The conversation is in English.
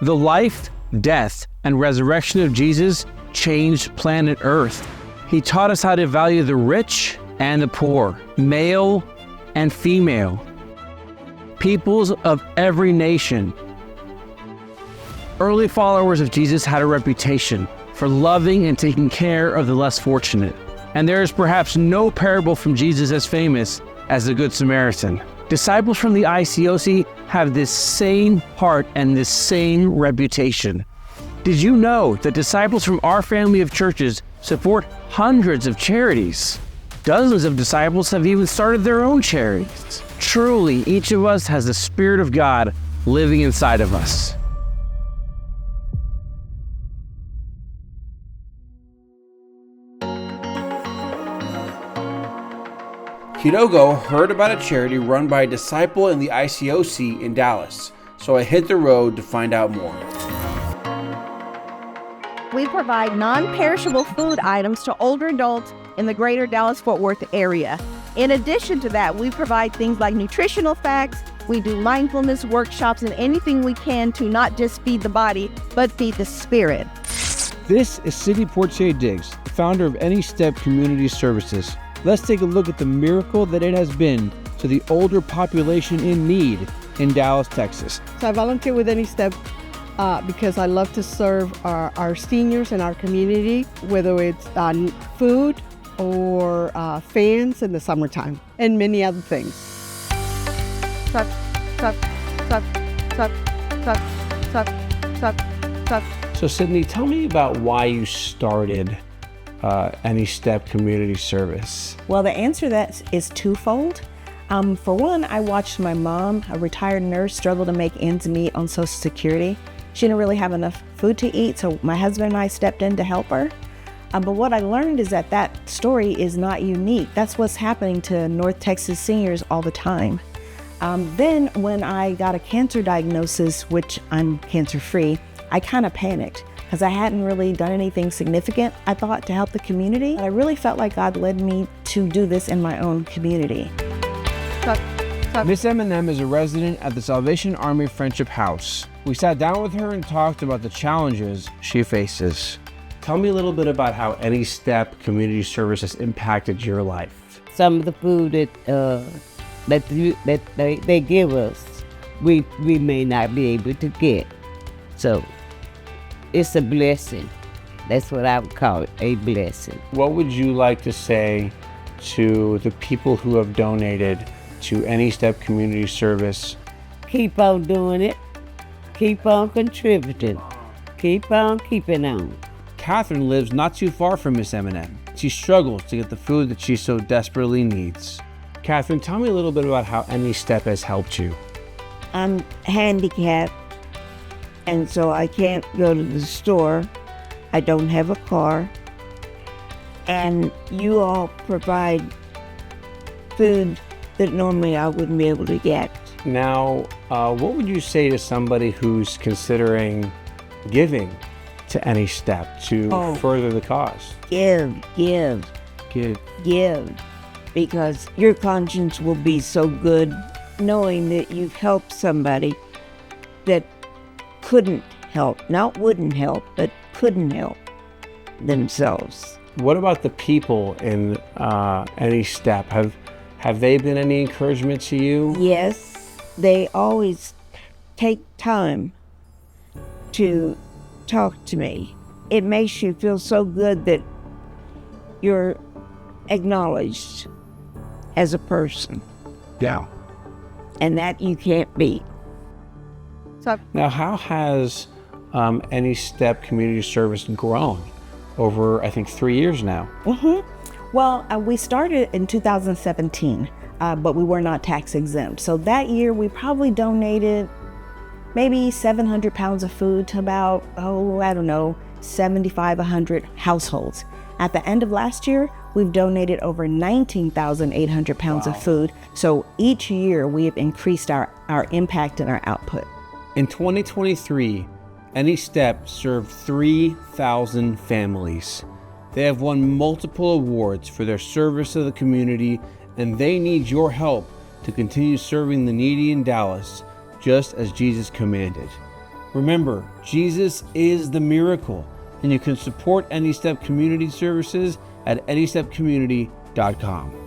The life, death, and resurrection of Jesus changed planet Earth. He taught us how to value the rich and the poor, male and female, peoples of every nation. Early followers of Jesus had a reputation for loving and taking care of the less fortunate. And there is perhaps no parable from Jesus as famous as the Good Samaritan. Disciples from the ICOC have this same heart and this same reputation. Did you know that disciples from our family of churches support hundreds of charities? Dozens of disciples have even started their own charities. Truly, each of us has the Spirit of God living inside of us. Kidogo heard about a charity run by a disciple in the ICOC in Dallas, so I hit the road to find out more. We provide non-perishable food items to older adults in the greater Dallas-Fort Worth area. In addition to that, we provide things like nutritional facts, we do mindfulness workshops, and anything we can to not just feed the body, but feed the spirit. This is Sidney Portier Diggs, the founder of Any Step Community Services. Let's take a look at the miracle that it has been to the older population in need in Dallas, Texas. So I volunteer with Any Step because I love to serve our seniors in our community, whether it's food or fans in the summertime, and many other things. Suck, suck, suck, suck, suck, suck, suck, suck. So Sidney, tell me about why you started Any Step Community Service. Well, the answer to that is twofold. For one, I watched my mom, a retired nurse, struggle to make ends meet on Social Security. She didn't really have enough food to eat, so my husband and I stepped in to help her. But what I learned is that story is not unique. That's what's happening to North Texas seniors all the time. Then when I got a cancer diagnosis, which I'm cancer-free, I kind of panicked because I hadn't really done anything significant, I thought, to help the community. I really felt like God led me to do this in my own community. Miss M&M is a resident at the Salvation Army Friendship House. We sat down with her and talked about the challenges she faces. Tell me a little bit about how Any Step Community Service has impacted your life. Some of the food that they give us, we may not be able to get. So it's a blessing. That's what I would call it, a blessing. What would you like to say to the people who have donated to Any Step Community Service? Keep on doing it. Keep on contributing. Keep on keeping on. Catherine lives not too far from Miss M&M. She struggles to get the food that she so desperately needs. Catherine, tell me a little bit about how Any Step has helped you. I'm handicapped, and so I can't go to the store. I don't have a car. And you all provide food that normally I wouldn't be able to get. Now, what would you say to somebody who's considering giving to Any Step to further the cause? Give. Give. Because your conscience will be so good knowing that you've helped somebody that couldn't help, not wouldn't help, but couldn't help themselves. What about the people in Any Step? Have they been any encouragement to you? Yes, they always take time to talk to me. It makes you feel so good that you're acknowledged as a person. Yeah. And that you can't beat. Now, how has Any Step Community Service grown over, I think, 3 years now? Well, we started in 2017, but we were not tax exempt. So that year we probably donated maybe 700 pounds of food to about, 75, 100 households. At the end of last year, we've donated over 19,800 pounds of food. So each year we have increased our impact and our output. In 2023, Any Step served 3,000 families. They have won multiple awards for their service to the community, and they need your help to continue serving the needy in Dallas, just as Jesus commanded. Remember, Jesus is the miracle, and you can support Any Step Community Services at anystepcommunity.com.